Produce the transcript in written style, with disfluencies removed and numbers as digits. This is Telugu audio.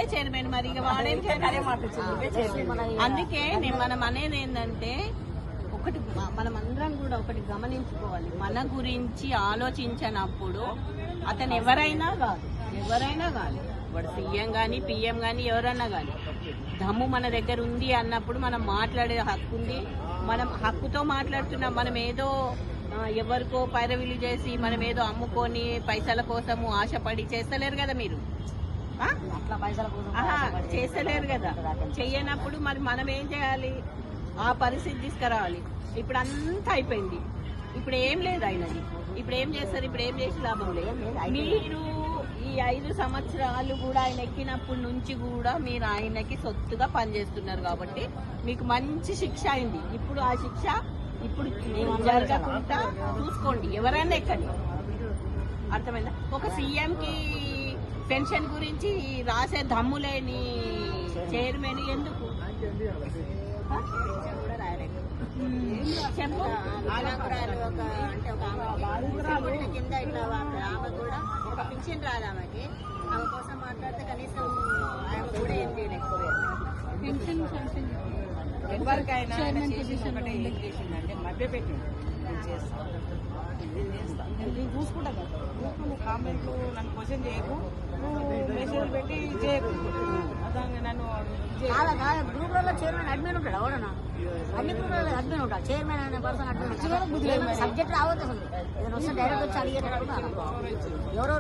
నువ్వే చైర్మన్, మరి ఇక వాడేం అందుకే మనం అనేది ఏంటంటే ఒకటి మనం అందరం కూడా ఒకటి గమనించుకోవాలి. మన గురించి ఆలోచించినప్పుడు అతను ఎవరైనా కాదు వాడు సీఎం గాని పిఎం గాని ఎవరన్నా కానీ దమ్ము మన దగ్గర ఉంది అన్నప్పుడు మనం మాట్లాడే హక్కు ఉంది. మనం హక్కుతో మాట్లాడుతున్నాం. మనం ఏదో ఎవరికో పైరవిలు చేసి మనం ఏదో అమ్ముకొని పైసల కోసము ఆశపడి చేస్తలేరు కదా మీరు. చేస్తలేరు కదా. చెయ్యనప్పుడు మరి మనం ఏం చేయాలి? ఆ పరిస్థితి తీసుకురావాలి. ఇప్పుడు అంతా అయిపోయింది. ఇప్పుడు ఏం లేదు ఆయనది. ఇప్పుడు ఏం చేస్తారు? ఇప్పుడు ఏం చేసి లాభం లేదు. మీరు ఈ 5 సంవత్సరాలు కూడా ఆయన ఎక్కినప్పటి నుంచి కూడా మీరు ఆయనకి సొత్తుగా పనిచేస్తున్నారు కాబట్టి మీకు మంచి శిక్ష అయింది. ఇప్పుడు ఆ శిక్ష ఇప్పుడు జరగకుండా చూసుకోండి. ఎవరైనా ఎక్కండి. అర్థమైందా? ఒక సీఎం కి పెన్షన్ గురించి రాసే దమ్ము లేని చైర్మన్ ఎందుకు చెప్పు. కింద ఇట్లా ఆమె కూడా ఒక పింఛన్ రాదు. ఆమెకి ఆమె కోసం మాట్లాడితే కనీసం ఆమె కూడా ఏం చేయలేకపోయారు. ఎవరికైనా ఏం చేసిందంటే మభ్య పెట్టింది. నేను చూసుకుంటా కదా. నువ్వు కామెంట్లు నన్ను క్వశ్చన్ చేయకు, నువ్వు మెసేజ్ పెట్టి చేయకు. నన్ను గ్రూప్ లో చైర్మన్ అడ్మిన్ ఉంటాడు. ఎవడన్నా అన్ని గ్రూప్ లో అడ్మిన్ ఉంటాడు. చైర్మన్ అనే పర్సన్ అడ్మిన్ సబ్జెక్ట్ రావద్దు. అసలు ఏదైనా వస్తే డైరెక్ట్ వచ్చి అడిగేటప్పుడు ఎవరో